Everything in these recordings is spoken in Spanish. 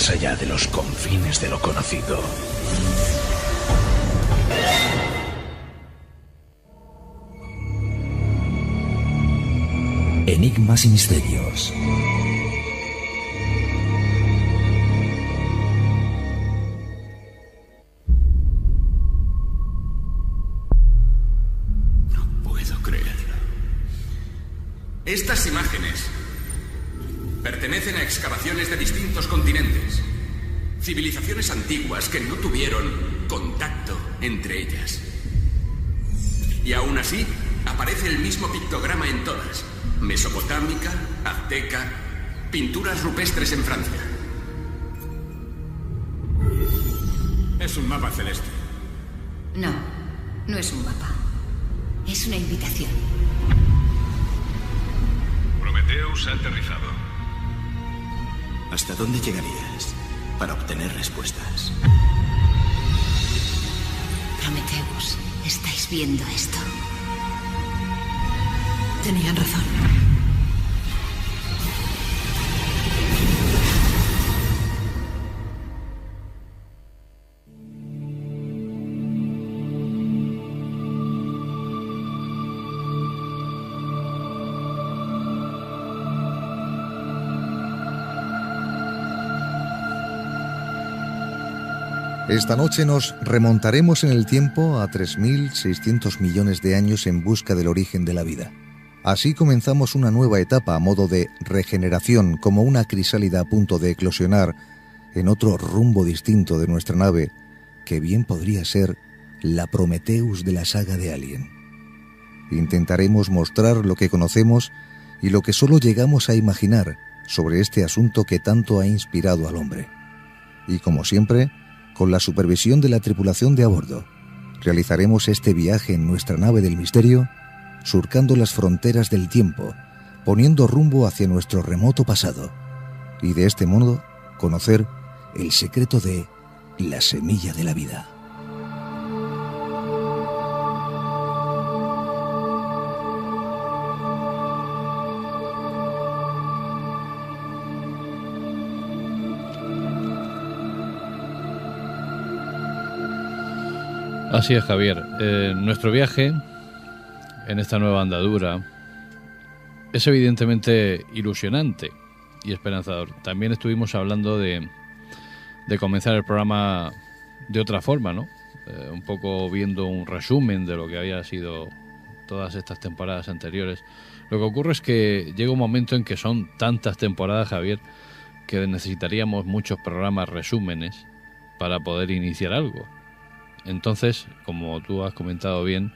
más allá de los confines de lo conocido. Enigmas y misterios. No puedo creerlo. Estas imágenes pertenecen a excavaciones de distintos continentes. Civilizaciones antiguas que no tuvieron contacto entre ellas. Y aún así, aparece el mismo pictograma en todas. Mesopotámica, azteca, pinturas rupestres en Francia. Es un mapa celeste. No, no es un mapa. Es una invitación. Prometheus ha aterrizado. ¿Hasta dónde llegarías para obtener respuestas? Prometheus, ¿estáis viendo esto? Tenían razón. Esta noche nos remontaremos en el tiempo a 3.600 millones de años en busca del origen de la vida. Así comenzamos una nueva etapa a modo de regeneración, como una crisálida a punto de eclosionar en otro rumbo distinto de nuestra nave, que bien podría ser la Prometheus de la saga de Alien. Intentaremos mostrar lo que conocemos y lo que solo llegamos a imaginar sobre este asunto que tanto ha inspirado al hombre. Y como siempre, con la supervisión de la tripulación de a bordo, realizaremos este viaje en nuestra nave del misterio, surcando las fronteras del tiempo, poniendo rumbo hacia nuestro remoto pasado, y de este modo conocer el secreto de la semilla de la vida. Así es, Javier. Nuestro viaje en esta nueva andadura es evidentemente ilusionante y esperanzador. También estuvimos hablando de comenzar el programa de otra forma, ¿no? Un poco viendo un resumen de lo que había sido todas estas temporadas anteriores. Lo que ocurre es que llega un momento en que son tantas temporadas, Javier, que necesitaríamos muchos programas resúmenes para poder iniciar algo. Entonces, como tú has comentado bien,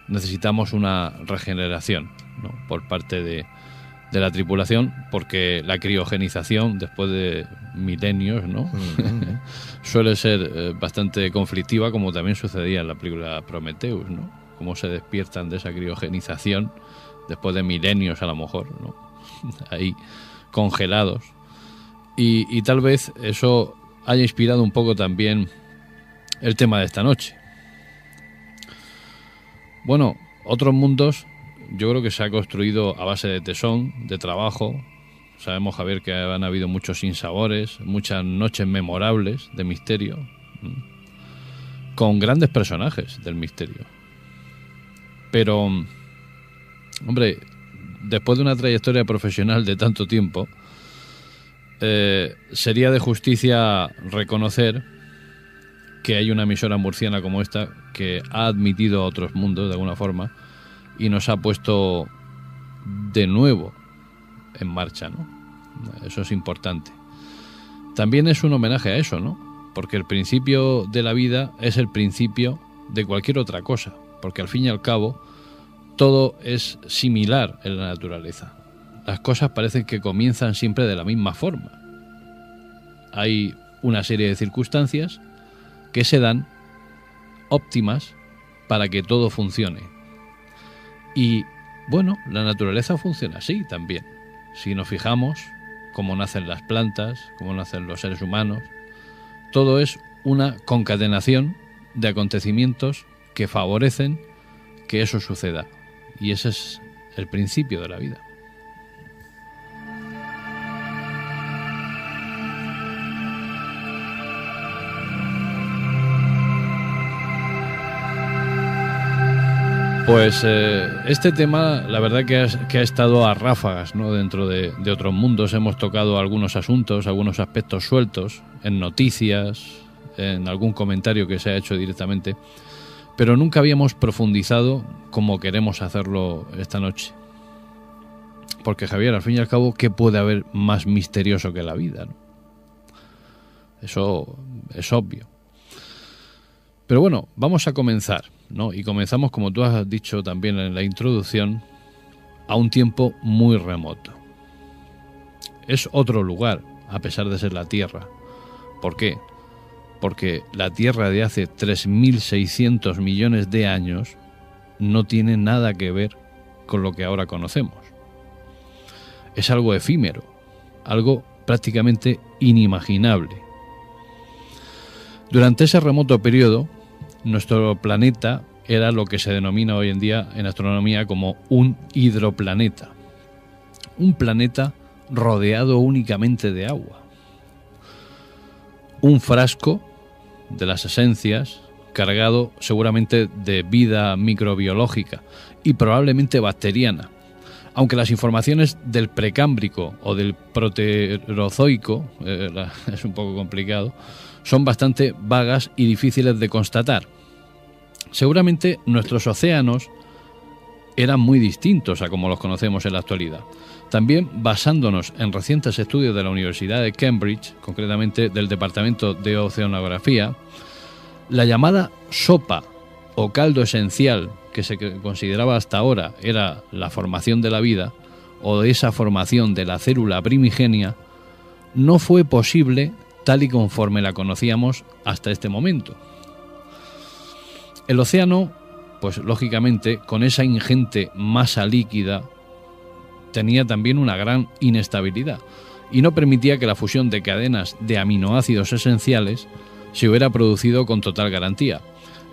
necesitamos una regeneración, ¿no?, por parte de la tripulación, porque la criogenización, después de milenios, ¿no? suele ser bastante conflictiva, como también sucedía en la película Prometheus, ¿no? Cómo se despiertan de esa criogenización después de milenios, a lo mejor, ¿no? Ahí congelados. Y tal vez eso haya inspirado un poco también el tema de esta noche. Bueno, otros mundos yo creo que se ha construido a base de tesón, de trabajo. Sabemos, Javier, que han habido muchos sinsabores, muchas noches memorables de misterio, con grandes personajes del misterio. Pero, hombre, después de una trayectoria profesional de tanto tiempo, sería de justicia reconocer que hay una emisora murciana como esta que ha admitido a otros mundos de alguna forma y nos ha puesto de nuevo en marcha, ¿no? Eso es importante. También es un homenaje a eso, ¿no? Porque el principio de la vida es el principio de cualquier otra cosa, porque al fin y al cabo todo es similar en la naturaleza. Las cosas parecen que comienzan siempre de la misma forma. Hay una serie de circunstancias que se dan óptimas para que todo funcione. Y bueno, la naturaleza funciona así también. Si nos fijamos cómo nacen las plantas, cómo nacen los seres humanos, todo es una concatenación de acontecimientos que favorecen que eso suceda. Y ese es el principio de la vida. Pues este tema, la verdad que ha estado a ráfagas, ¿no? Dentro de otros mundos. Hemos tocado algunos asuntos, algunos aspectos sueltos, en noticias, en algún comentario que se ha hecho directamente, pero nunca habíamos profundizado como queremos hacerlo esta noche. Porque, Javier, al fin y al cabo, ¿qué puede haber más misterioso que la vida, ¿no? Eso es obvio. Pero bueno, vamos a comenzar, ¿no? Y comenzamos, como tú has dicho también en la introducción, a un tiempo muy remoto. Es otro lugar, a pesar de ser la Tierra. ¿Por qué? Porque la Tierra de hace 3.600 millones de años no tiene nada que ver con lo que ahora conocemos. Es algo efímero, algo prácticamente inimaginable. Durante ese remoto periodo, nuestro planeta era lo que se denomina hoy en día en astronomía como un hidroplaneta. Un planeta rodeado únicamente de agua. Un frasco de las esencias cargado seguramente de vida microbiológica y probablemente bacteriana. Aunque las informaciones del precámbrico o del proterozoico, es un poco complicado, son bastante vagas y difíciles de constatar. Seguramente nuestros océanos eran muy distintos a como los conocemos en la actualidad. También basándonos en recientes estudios de la Universidad de Cambridge, concretamente del Departamento de Oceanografía, la llamada sopa o caldo esencial que se consideraba hasta ahora era la formación de la vida o de esa formación de la célula primigenia, no fue posible tal y conforme la conocíamos hasta este momento. El océano, pues lógicamente, con esa ingente masa líquida, tenía también una gran inestabilidad y no permitía que la fusión de cadenas de aminoácidos esenciales se hubiera producido con total garantía.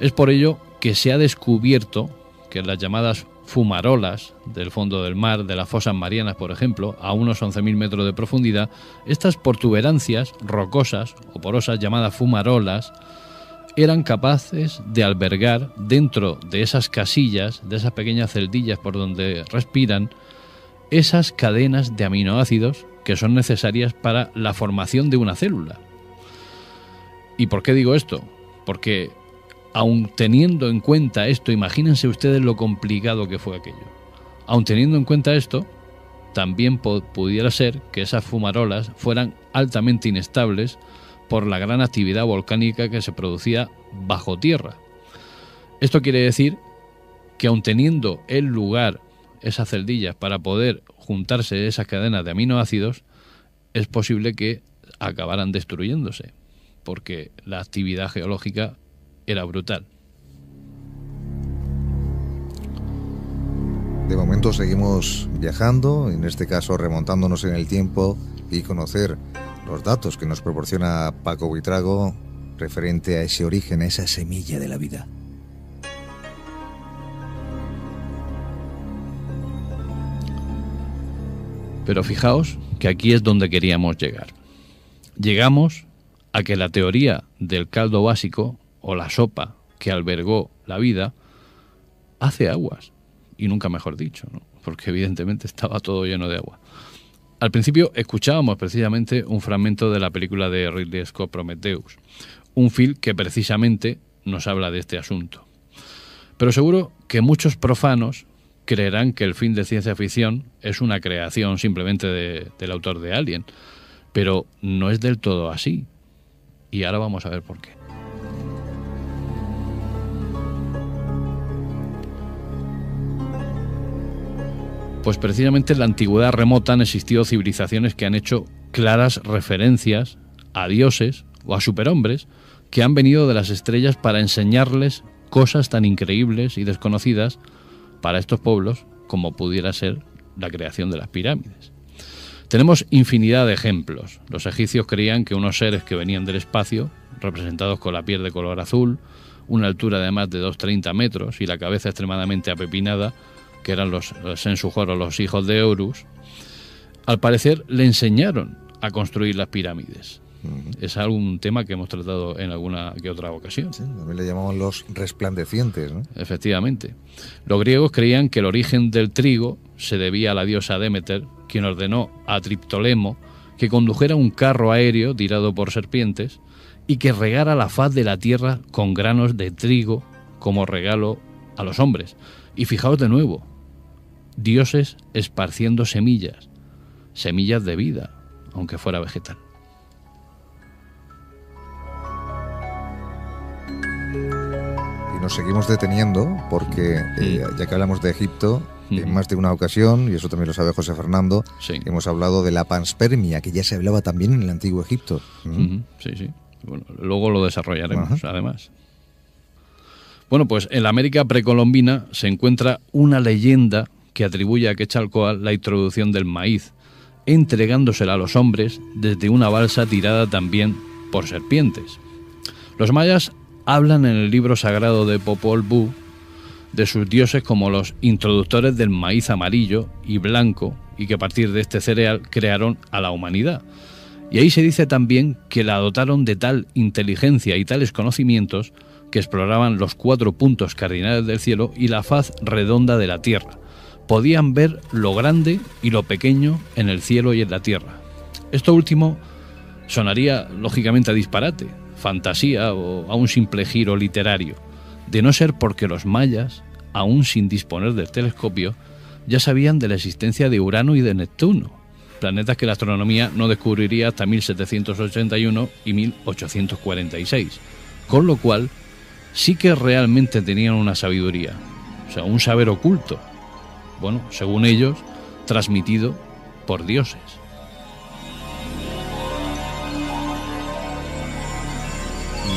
Es por ello que se ha descubierto que las llamadas fumarolas del fondo del mar, de las fosas marianas, por ejemplo, a unos 11.000 metros de profundidad, estas protuberancias rocosas o porosas llamadas fumarolas eran capaces de albergar dentro de esas casillas, de esas pequeñas celdillas por donde respiran, esas cadenas de aminoácidos que son necesarias para la formación de una célula. ¿Y por qué digo esto? Porque aun teniendo en cuenta esto, imagínense ustedes lo complicado que fue aquello. Aun teniendo en cuenta esto, también pudiera ser que esas fumarolas fueran altamente inestables por la gran actividad volcánica que se producía bajo tierra. Esto quiere decir que aun teniendo el lugar, esas celdillas, para poder juntarse esas cadenas de aminoácidos, es posible que acabaran destruyéndose, porque la actividad geológica era brutal. De momento seguimos viajando, en este caso remontándonos en el tiempo y conocer los datos que nos proporciona Paco Buitrago referente a ese origen, a esa semilla de la vida. Pero fijaos que aquí es donde queríamos llegar. Llegamos a que la teoría del caldo básico o la sopa que albergó la vida hace aguas, y nunca mejor dicho, ¿no? Porque evidentemente estaba todo lleno de agua. Al principio escuchábamos precisamente un fragmento de la película de Ridley Scott, Prometheus, un film que precisamente nos habla de este asunto. Pero seguro que muchos profanos creerán que el film de ciencia ficción es una creación simplemente del autor de Alien, pero no es del todo así. Y ahora vamos a ver por qué. Pues precisamente en la antigüedad remota han existido civilizaciones que han hecho claras referencias a dioses o a superhombres que han venido de las estrellas para enseñarles cosas tan increíbles y desconocidas para estos pueblos como pudiera ser la creación de las pirámides. Tenemos infinidad de ejemplos. Los egipcios creían que unos seres que venían del espacio, representados con la piel de color azul, una altura de más de 2,30 metros y la cabeza extremadamente apepinada, que eran los Sensuhor o los hijos de Horus, al parecer le enseñaron a construir las pirámides. Es algún tema que hemos tratado en alguna que otra ocasión. Sí, también le llamamos los resplandecientes, ¿no? Efectivamente. Los griegos creían que el origen del trigo se debía a la diosa Demeter, quien ordenó a Triptolemo que condujera un carro aéreo tirado por serpientes y que regara la faz de la tierra con granos de trigo como regalo a los hombres. Y fijaos de nuevo, dioses esparciendo semillas de vida, aunque fuera vegetal. Y nos seguimos deteniendo porque, ya que hablamos de Egipto, en más de una ocasión, y eso también lo sabe José Fernando, hemos hablado de la panspermia, que ya se hablaba también en el antiguo Egipto. Sí. Bueno, luego lo desarrollaremos, además. Bueno, pues en la América precolombina se encuentra una leyenda que atribuye a Quetzalcóatl la introducción del maíz, entregándosela a los hombres desde una balsa tirada también por serpientes. Los mayas hablan en el libro sagrado de Popol Vuh de sus dioses como los introductores del maíz amarillo y blanco, y que a partir de este cereal crearon a la humanidad. Y ahí se dice también que la dotaron de tal inteligencia y tales conocimientos que exploraban los 4 puntos cardinales del cielo y la faz redonda de la tierra. Podían ver lo grande y lo pequeño en el cielo y en la tierra. Esto último sonaría lógicamente a disparate, fantasía o a un simple giro literario, de no ser porque los mayas, aún sin disponer del telescopio, ya sabían de la existencia de Urano y de Neptuno, planetas que la astronomía no descubriría hasta 1781 y 1846, con lo cual sí que realmente tenían una sabiduría, o sea, un saber oculto, bueno, según ellos, transmitido por dioses.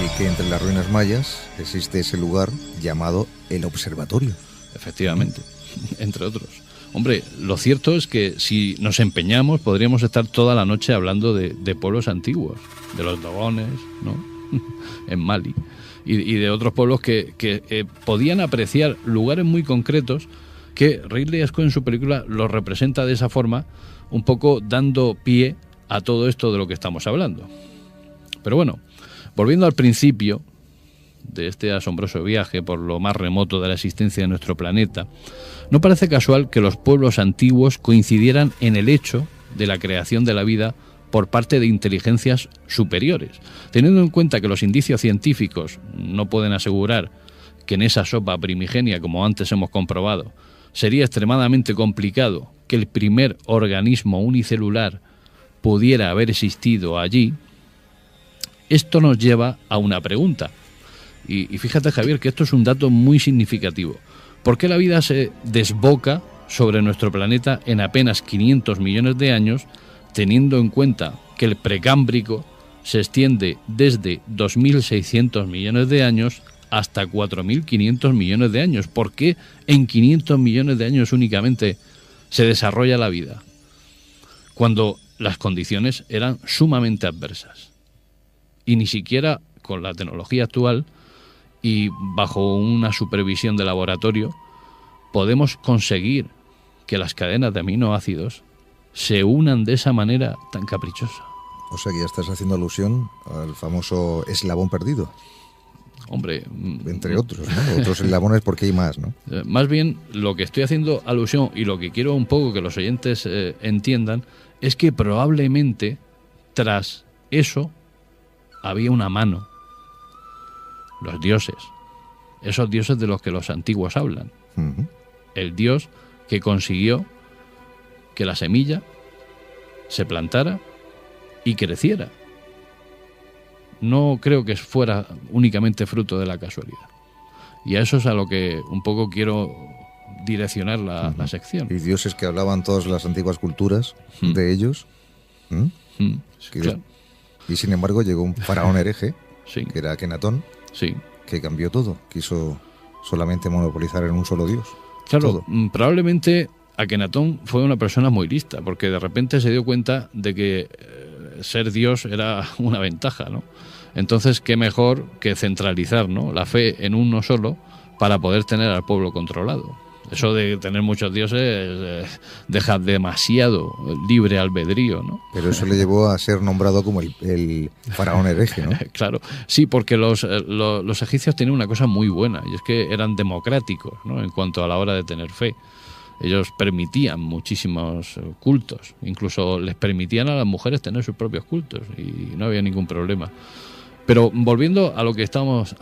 Y que entre las ruinas mayas existe ese lugar llamado el observatorio. Efectivamente, entre otros. Hombre, lo cierto es que si nos empeñamos podríamos estar toda la noche hablando de pueblos antiguos, de los dogones, ¿no? En Mali, y de otros pueblos que podían apreciar lugares muy concretos que Ridley Scott en su película los representa de esa forma, un poco dando pie a todo esto de lo que estamos hablando. Pero bueno, volviendo al principio de este asombroso viaje por lo más remoto de la existencia de nuestro planeta, no parece casual que los pueblos antiguos coincidieran en el hecho de la creación de la vida por parte de inteligencias superiores, teniendo en cuenta que los indicios científicos no pueden asegurar que en esa sopa primigenia, como antes hemos comprobado, sería extremadamente complicado que el primer organismo unicelular pudiera haber existido allí. Esto nos lleva a una pregunta. Y fíjate, Javier, que esto es un dato muy significativo. ¿Por qué la vida se desboca sobre nuestro planeta en apenas 500 millones de años, teniendo en cuenta que el precámbrico se extiende desde 2.600 millones de años hasta 4.500 millones de años? ¿Por qué en 500 millones de años únicamente se desarrolla la vida, cuando las condiciones eran sumamente adversas? Y ni siquiera con la tecnología actual y bajo una supervisión de laboratorio podemos conseguir que las cadenas de aminoácidos se unan de esa manera tan caprichosa. O sea que ya estás haciendo alusión al famoso eslabón perdido. Hombre, entre otros, ¿no? Otros eslabones porque hay más, ¿no? Más bien lo que estoy haciendo alusión y lo que quiero un poco que los oyentes entiendan es que probablemente tras eso había una mano. Los dioses, esos dioses de los que los antiguos hablan. El dios que consiguió que la semilla se plantara y creciera. No creo que fuera únicamente fruto de la casualidad. Y a eso es a lo que un poco quiero direccionar la sección. Y dioses que hablaban todas las antiguas culturas de ellos. Claro. Y sin embargo llegó un faraón hereje, sí, que era Akenatón, sí, que cambió todo. Quiso solamente monopolizar en un solo dios. Claro, todo. Probablemente Akenatón fue una persona muy lista, porque de repente se dio cuenta de que ser dios era una ventaja, ¿no? Entonces, qué mejor que centralizar, ¿no?, la fe en uno solo para poder tener al pueblo controlado. Eso de tener muchos dioses deja demasiado libre albedrío, ¿no? Pero eso le llevó a ser nombrado como el faraón hereje, ¿no? Claro, sí, porque los egipcios tenían una cosa muy buena, y es que eran democráticos, ¿no? En cuanto a la hora de tener fe. Ellos permitían muchísimos cultos, incluso les permitían a las mujeres tener sus propios cultos, y no había ningún problema. Pero volviendo a lo que estábamos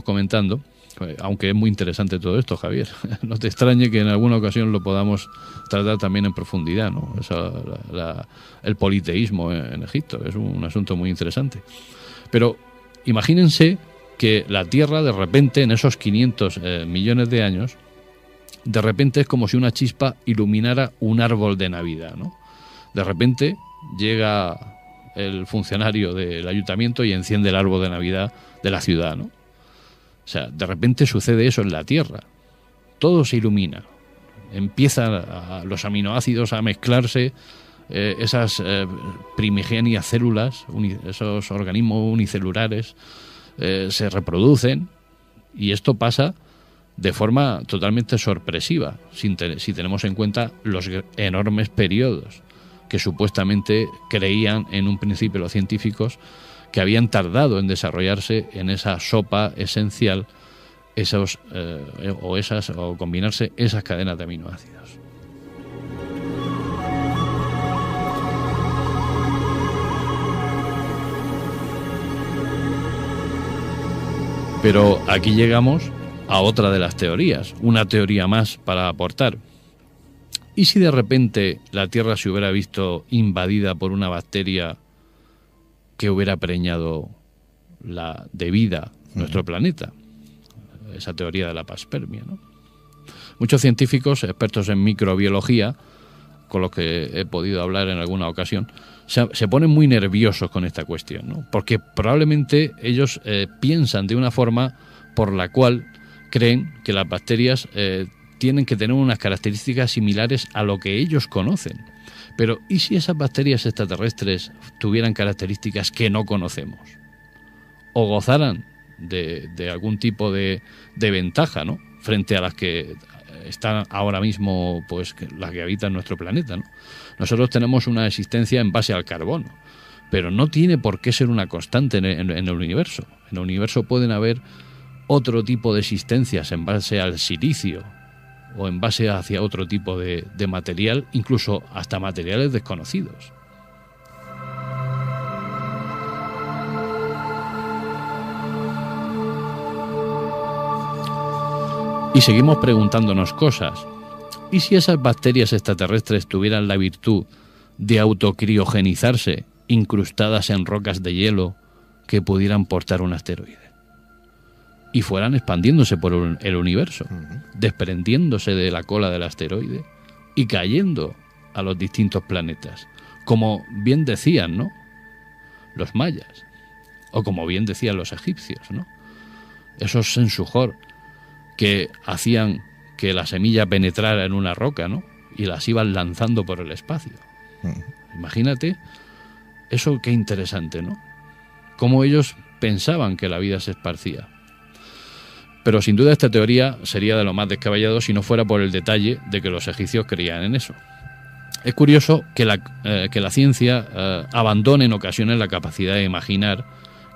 comentando, aunque es muy interesante todo esto, Javier, no te extrañe que en alguna ocasión lo podamos tratar también en profundidad, ¿no? El politeísmo en Egipto es un asunto muy interesante. Pero imagínense que la Tierra, de repente, en esos 500 millones de años, de repente es como si una chispa iluminara un árbol de Navidad, ¿no? De repente llega el funcionario del ayuntamiento y enciende el árbol de Navidad de la ciudad, ¿no? O sea, de repente sucede eso en la Tierra. Todo se ilumina. Empiezan los aminoácidos a mezclarse, esas primigenias células, esos organismos unicelulares, se reproducen, y esto pasa de forma totalmente sorpresiva, si tenemos en cuenta los enormes periodos que supuestamente creían en un principio los científicos que habían tardado en desarrollarse en esa sopa esencial o combinarse esas cadenas de aminoácidos. Pero aquí llegamos a otra de las teorías, una teoría más para aportar. ¿Y si de repente la Tierra se hubiera visto invadida por una bacteria que hubiera preñado de vida nuestro planeta? Esa teoría de la panspermia, ¿no? Muchos científicos, expertos en microbiología, con los que he podido hablar en alguna ocasión, se ponen muy nerviosos con esta cuestión, ¿no? Porque probablemente ellos piensan de una forma por la cual creen que las bacterias tienen que tener unas características similares a lo que ellos conocen. Pero ¿y si esas bacterias extraterrestres tuvieran características que no conocemos? O gozaran de algún tipo de ventaja, ¿no? Frente a las que están ahora mismo, pues las que habitan nuestro planeta, ¿no? Nosotros tenemos una existencia en base al carbono, pero no tiene por qué ser una constante en el universo. En el universo pueden haber otro tipo de existencias en base al silicio o en base hacia otro tipo de material, incluso hasta materiales desconocidos. Y seguimos preguntándonos cosas. ¿Y si esas bacterias extraterrestres tuvieran la virtud de autocriogenizarse incrustadas en rocas de hielo que pudieran portar un asteroide? Y fueran expandiéndose por el universo, desprendiéndose de la cola del asteroide y cayendo a los distintos planetas. Como bien decían, ¿no?, los mayas, o como bien decían los egipcios, ¿no? Esos sensujor que hacían que la semilla penetrara en una roca, ¿no?, y las iban lanzando por el espacio. Imagínate eso, qué interesante, ¿no? Cómo ellos pensaban que la vida se esparcía. Pero sin duda esta teoría sería de lo más descabellado si no fuera por el detalle de que los egipcios creían en eso. Es curioso que la ciencia abandone en ocasiones la capacidad de imaginar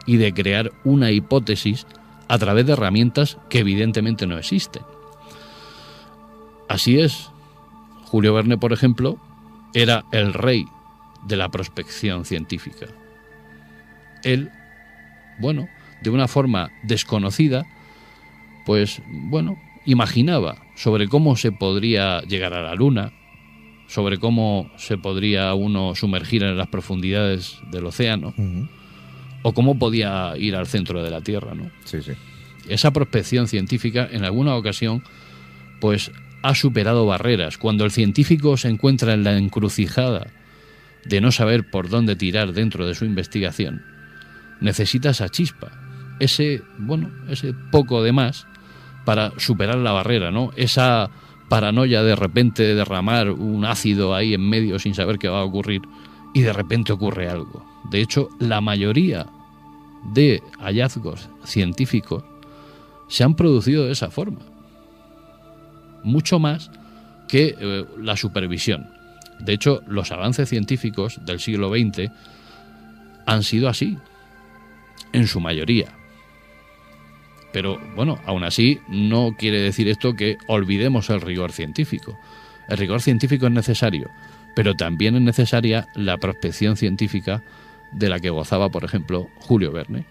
y de crear una hipótesis a través de herramientas que evidentemente no existen. Así es. Julio Verne, por ejemplo, era el rey de la prospección científica. Él, bueno, de una forma desconocida, pues, bueno, imaginaba sobre cómo se podría llegar a la Luna, sobre cómo se podría uno sumergir en las profundidades del océano, o cómo podía ir al centro de la Tierra, ¿no? Sí, sí. Esa prospección científica, en alguna ocasión, pues ha superado barreras. Cuando el científico se encuentra en la encrucijada de no saber por dónde tirar dentro de su investigación, necesita esa chispa, ese poco de más para superar la barrera, ¿no? Esa paranoia de repente derramar un ácido ahí en medio sin saber qué va a ocurrir, y de repente ocurre algo. De hecho, la mayoría de hallazgos científicos se han producido de esa forma. mucho más que la supervisión. De hecho, los avances científicos del siglo XX han sido así, en su mayoría. Pero bueno, aún así no quiere decir esto que olvidemos el rigor científico. El rigor científico es necesario, pero también es necesaria la prospección científica de la que gozaba, por ejemplo, Julio Verne.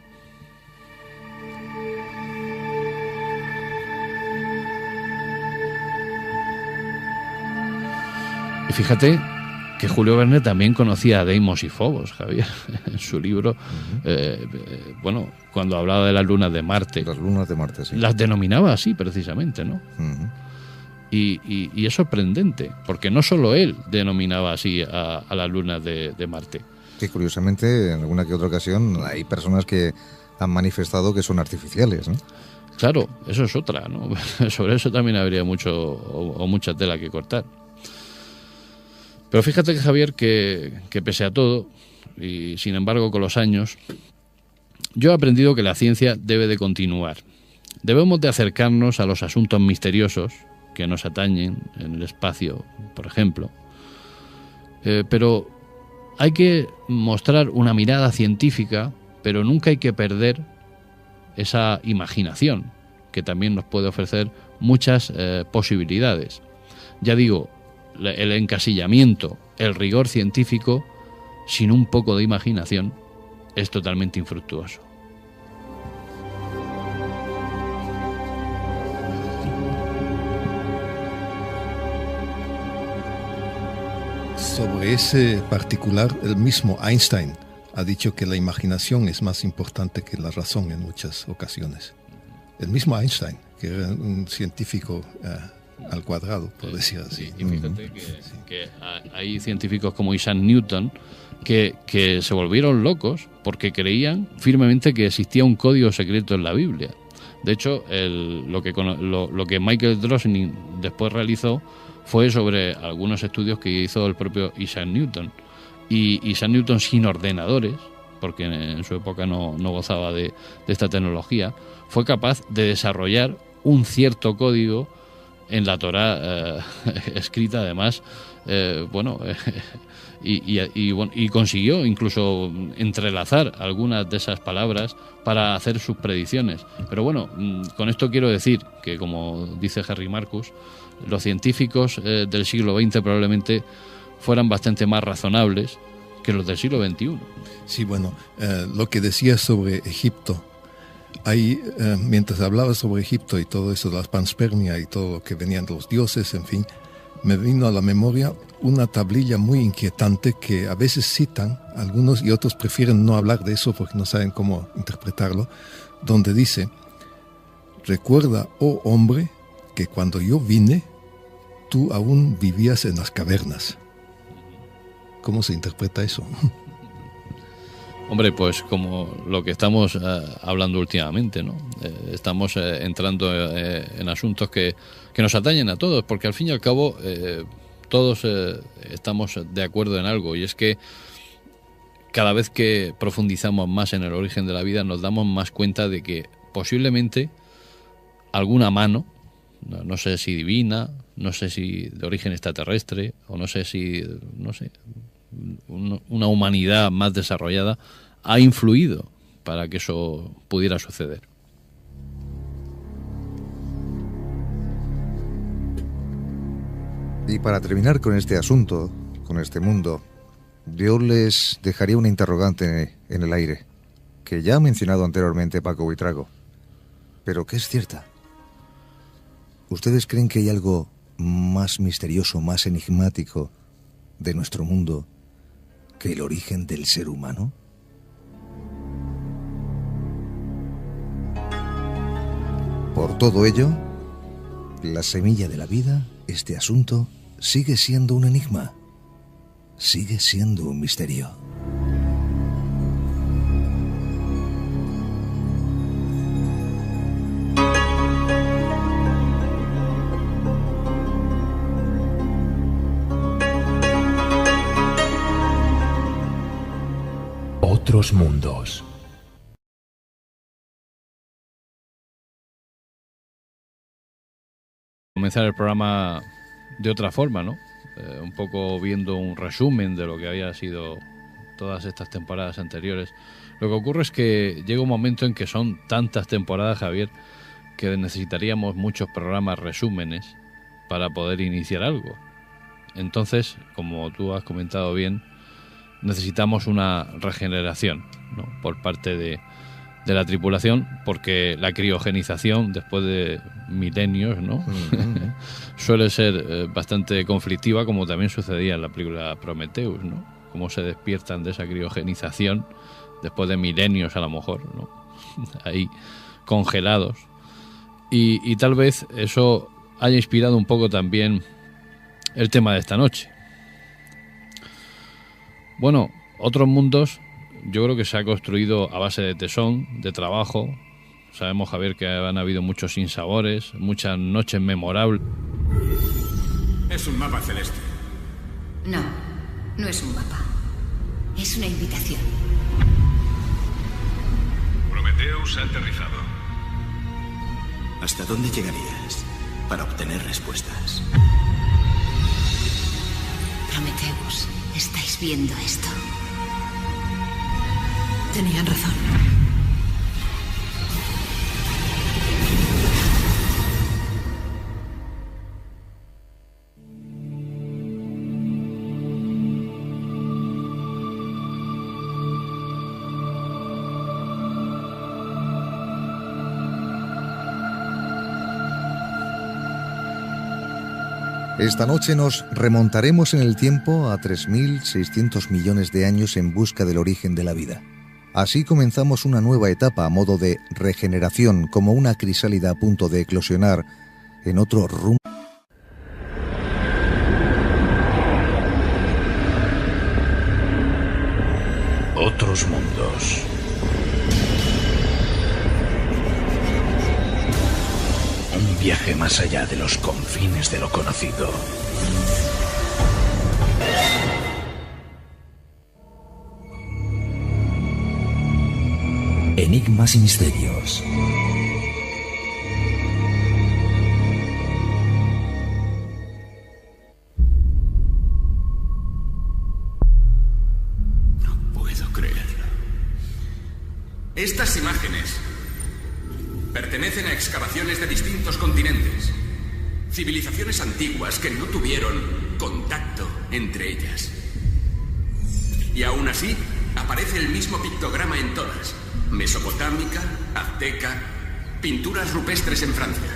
Y fíjate que Julio Verne también conocía a Deimos y Fobos, Javier, en su libro, bueno, cuando hablaba de las lunas de Marte. Las lunas de Marte, sí. Las denominaba así, precisamente, ¿no? Y es sorprendente, porque no solo él denominaba así a las lunas de Marte. Que curiosamente, en alguna que otra ocasión, hay personas que han manifestado que son artificiales, ¿no? Claro, eso es otra, ¿no? Sobre eso también habría mucho o mucha tela que cortar. Pero fíjate, Javier, que pese a todo, y sin embargo con los años, yo he aprendido que la ciencia debe de continuar. Debemos de acercarnos a los asuntos misteriosos que nos atañen en el espacio, por ejemplo. Pero hay que mostrar una mirada científica, pero nunca hay que perder esa imaginación, que también nos puede ofrecer muchas posibilidades. Ya digo, el encasillamiento, el rigor científico, sin un poco de imaginación, es totalmente infructuoso. Sobre ese particular, el mismo Einstein ha dicho que la imaginación es más importante que la razón en muchas ocasiones. El mismo Einstein, que era un científico al cuadrado, por decir así. Y fíjate que hay científicos como Isaac Newton que se volvieron locos porque creían firmemente que existía un código secreto en la Biblia. De hecho, lo que Michael Drosnin después realizó fue sobre algunos estudios que hizo el propio Isaac Newton. Y Isaac Newton, sin ordenadores, porque en su época no gozaba de esta tecnología, fue capaz de desarrollar un cierto código en la Torá escrita, además, y consiguió incluso entrelazar algunas de esas palabras para hacer sus predicciones. Pero bueno, con esto quiero decir que, como dice Harry Marcus, los científicos del siglo XX probablemente fueran bastante más razonables que los del siglo XXI. Sí, bueno, lo que decías sobre Egipto, ahí, mientras hablaba sobre Egipto y todo eso, la panspermia y todo lo que venían de los dioses, en fin, me vino a la memoria una tablilla muy inquietante que a veces citan algunos y otros prefieren no hablar de eso porque no saben cómo interpretarlo, donde dice: recuerda, oh hombre, que cuando yo vine, tú aún vivías en las cavernas. ¿Cómo se interpreta eso? Hombre, pues como lo que estamos hablando últimamente, ¿no? Estamos entrando en asuntos que nos atañen a todos, porque al fin y al cabo todos estamos de acuerdo en algo, y es que cada vez que profundizamos más en el origen de la vida nos damos más cuenta de que posiblemente alguna mano, no sé si divina, no sé si de origen extraterrestre, o no sé si, una humanidad más desarrollada ha influido para que eso pudiera suceder. Y para terminar con este asunto, con este mundo, yo les dejaría una interrogante en el aire, que ya ha mencionado anteriormente Paco Buitrago, pero que es cierta. ¿Ustedes creen que hay algo más misterioso, más enigmático de nuestro mundo que el origen del ser humano? Por todo ello, la semilla de la vida, este asunto, sigue siendo un enigma, sigue siendo un misterio. Otros mundos. comenzar el programa de otra forma, ¿no? Un poco viendo un resumen de lo que había sido todas estas temporadas anteriores. Lo que ocurre es que llega un momento en que son tantas temporadas, Javier, que necesitaríamos muchos programas resúmenes para poder iniciar algo. Entonces, como tú has comentado bien, necesitamos una regeneración, ¿no?, por parte de la tripulación, porque la criogenización después de milenios, ¿no? suele ser bastante conflictiva, como también sucedía en la película Prometheus, ¿no? Cómo se despiertan de esa criogenización después de milenios, a lo mejor, ¿no? Ahí congelados. Y tal vez eso haya inspirado un poco también el tema de esta noche. Bueno, Otros Mundos yo creo que se ha construido a base de tesón, de trabajo. Sabemos, Javier, que han habido muchos sinsabores, muchas noches memorables. Es un mapa celeste. No, no es un mapa. Es una invitación. Prometheus ha aterrizado. ¿Hasta dónde llegarías para obtener respuestas? Prometheus, ¿estáis viendo esto? Tenían razón. Esta noche nos remontaremos en el tiempo a 3.600 millones de años en busca del origen de la vida. Así comenzamos una nueva etapa a modo de regeneración, como una crisálida a punto de eclosionar en otro rumbo. Otros mundos. Un viaje más allá de los confines de lo conocido. Enigmas y misterios. No puedo creerlo. Estas imágenes pertenecen a excavaciones de distintos continentes. Civilizaciones antiguas que no tuvieron contacto entre ellas. Y aún así, aparece el mismo pictograma en todas. Mesopotámica, azteca, pinturas rupestres en Francia.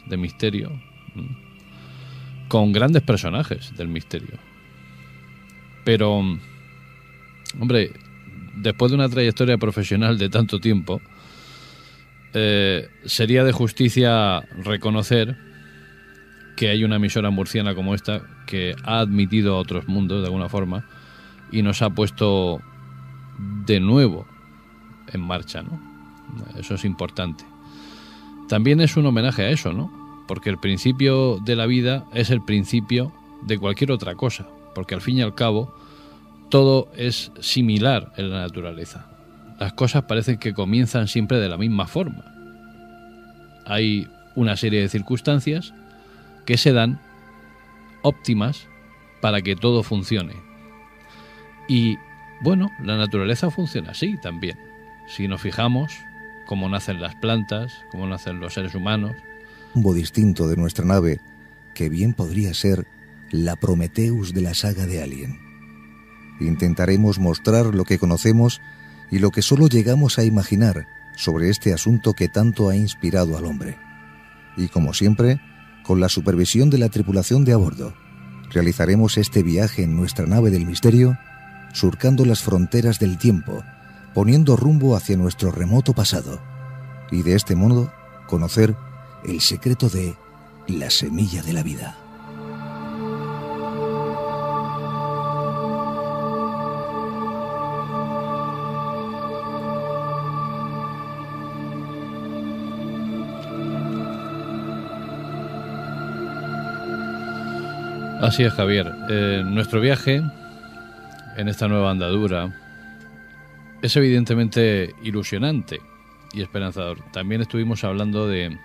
De misterio, con grandes personajes del misterio. Pero, hombre, después de una trayectoria profesional de tanto tiempo, sería de justicia reconocer que hay una emisora murciana como esta que ha admitido a Otros Mundos de alguna forma y nos ha puesto de nuevo en marcha, ¿no? Eso es importante. También es un homenaje a eso, ¿no? Porque el principio de la vida es el principio de cualquier otra cosa, porque al fin y al cabo todo es similar en la naturaleza. Las cosas parecen que comienzan siempre de la misma forma. Hay una serie de circunstancias que se dan óptimas para que todo funcione. Y bueno, la naturaleza funciona así también. Si nos fijamos cómo nacen las plantas, cómo nacen los seres humanos. Rumbo distinto de nuestra nave, que bien podría ser la Prometheus de la saga de Alien. Intentaremos mostrar lo que conocemos y lo que solo llegamos a imaginar sobre este asunto que tanto ha inspirado al hombre. Y como siempre, con la supervisión de la tripulación de a bordo, realizaremos este viaje en nuestra nave del misterio, surcando las fronteras del tiempo, poniendo rumbo hacia nuestro remoto pasado, y de este modo conocer el secreto de la semilla de la vida. Así es, Javier. Nuestro viaje en esta nueva andadura es evidentemente ilusionante y esperanzador. También estuvimos hablando de